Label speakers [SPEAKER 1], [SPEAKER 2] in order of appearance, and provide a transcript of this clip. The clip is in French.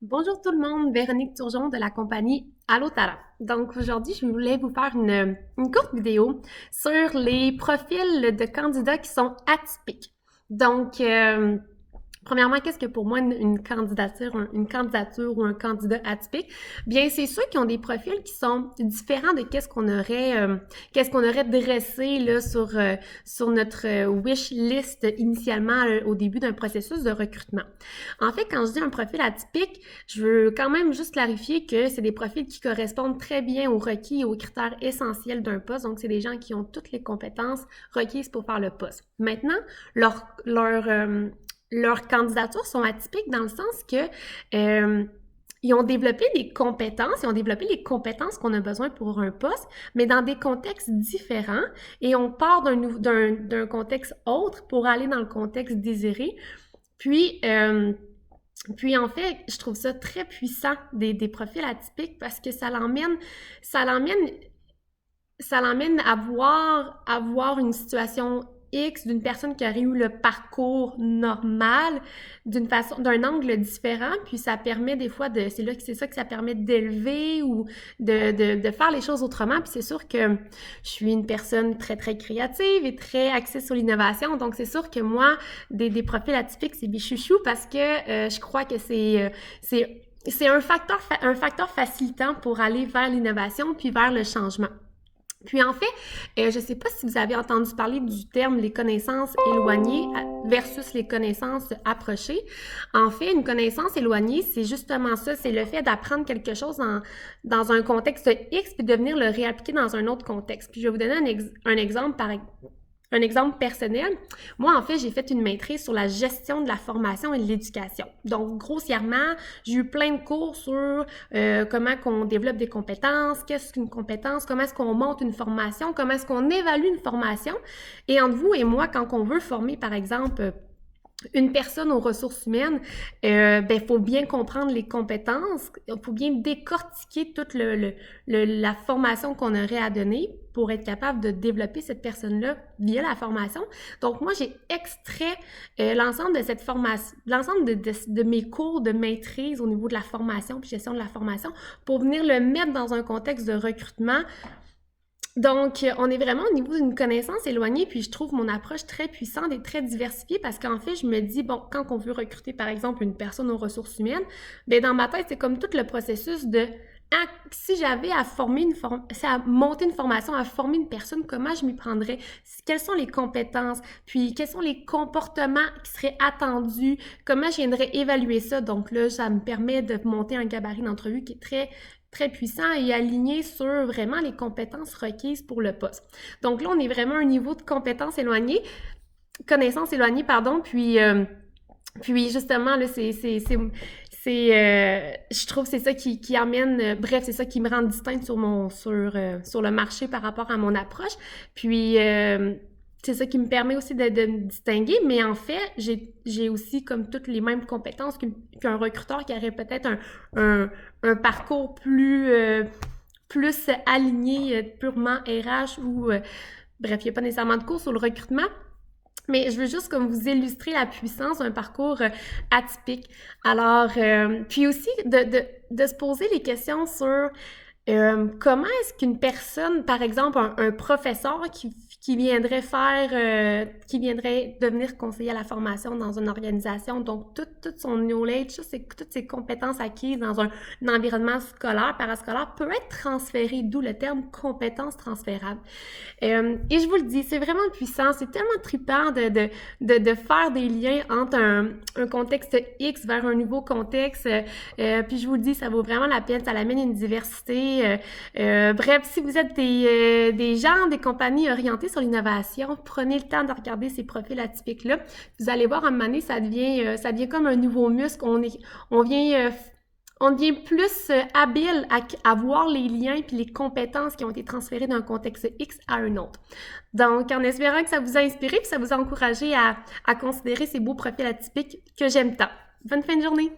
[SPEAKER 1] Bonjour tout le monde, Véronique Turgeon de la compagnie Allo Talent. Donc aujourd'hui, je voulais vous faire une courte vidéo sur les profils de candidats qui sont atypiques. Donc, premièrement, qu'est-ce que pour moi une candidature ou un candidat atypique? Bien, c'est ceux qui ont des profils qui sont différents de qu'est-ce qu'on aurait dressé là sur notre wish list initialement au début d'un processus de recrutement. En fait, quand je dis un profil atypique, je veux quand même juste clarifier que c'est des profils qui correspondent très bien aux requis et aux critères essentiels d'un poste. Donc, c'est des gens qui ont toutes les compétences requises pour faire le poste. Maintenant, leurs candidatures sont atypiques dans le sens que ils ont développé les compétences qu'on a besoin pour un poste, mais dans des contextes différents, et on part d'un contexte autre pour aller dans le contexte désiré. Puis, en fait, je trouve ça très puissant des profils atypiques parce que ça l'emmène, ça l'emmène à voir une situation X d'une personne qui aurait eu le parcours normal d'un angle différent, puis ça permet des fois c'est ça que ça permet d'élever ou de faire les choses autrement. Puis c'est sûr que je suis une personne très, très créative et très axée sur l'innovation, donc c'est sûr que moi, des profils atypiques, c'est bichouchou parce que je crois que c'est un facteur facilitant pour aller vers l'innovation puis vers le changement. Puis en fait, je ne sais pas si vous avez entendu parler du terme les connaissances éloignées versus les connaissances approchées. En fait, une connaissance éloignée, c'est justement ça, c'est le fait d'apprendre quelque chose dans un contexte X puis de venir le réappliquer dans un autre contexte. Puis je vais vous donner un exemple personnel. Moi, en fait, j'ai fait une maîtrise sur la gestion de la formation et de l'éducation. Donc, grossièrement, j'ai eu plein de cours sur comment qu'on développe des compétences, qu'est-ce qu'une compétence, comment est-ce qu'on monte une formation, comment est-ce qu'on évalue une formation. Et entre vous et moi, quand on veut former, par exemple, une personne aux ressources humaines, ben faut bien comprendre les compétences, il faut bien décortiquer toute la formation qu'on aurait à donner pour être capable de développer cette personne-là via la formation. Donc moi, j'ai extrait l'ensemble de cette formation, l'ensemble de mes cours de maîtrise au niveau de la formation puis gestion de la formation pour venir le mettre dans un contexte de recrutement. Donc, on est vraiment au niveau d'une connaissance éloignée, puis je trouve mon approche très puissante et très diversifiée parce qu'en fait, je me dis, bon, quand on veut recruter, par exemple, une personne aux ressources humaines, bien, dans ma tête, c'est comme tout le processus de si j'avais à monter une formation, à former une personne, comment je m'y prendrais? Quelles sont les compétences? Puis, quels sont les comportements qui seraient attendus? Comment je viendrais évaluer ça? Donc là, ça me permet de monter un gabarit d'entrevue qui est très très puissant et aligné sur vraiment les compétences requises pour le poste. Donc là, on est vraiment à un niveau de connaissance éloignée, pardon, puis justement, là, je trouve que c'est ça qui amène, bref, c'est ça qui me rend distincte sur le marché par rapport à mon approche. Puis, c'est ça qui me permet aussi de me distinguer, mais en fait, j'ai aussi comme toutes les mêmes compétences qu'un recruteur qui aurait peut-être un parcours plus aligné, purement RH ou, bref, il n'y a pas nécessairement de cours sur le recrutement. Mais je veux juste comme vous illustrer la puissance d'un parcours atypique. Alors, puis aussi de se poser les questions sur comment est-ce qu'une personne, par exemple un professeur qui viendrait devenir conseiller à la formation dans une organisation, donc toute son knowledge, toutes ses compétences acquises dans un environnement scolaire, parascolaire, peut être transféré, d'où le terme compétences transférables. Et je vous le dis, c'est vraiment puissant, c'est tellement trippant de faire des liens entre un contexte X vers un nouveau contexte, puis je vous le dis, ça vaut vraiment la peine, ça l'amène une diversité. Bref, si vous êtes des gens, des compagnies orientées sur l'innovation, prenez le temps de regarder ces profils atypiques-là. Vous allez voir, à un moment donné, ça devient comme un nouveau muscle. On devient plus habile à voir les liens puis les compétences qui ont été transférées d'un contexte X à un autre. Donc, en espérant que ça vous a inspiré puis ça vous a encouragé à considérer ces beaux profils atypiques que j'aime tant. Bonne fin de journée!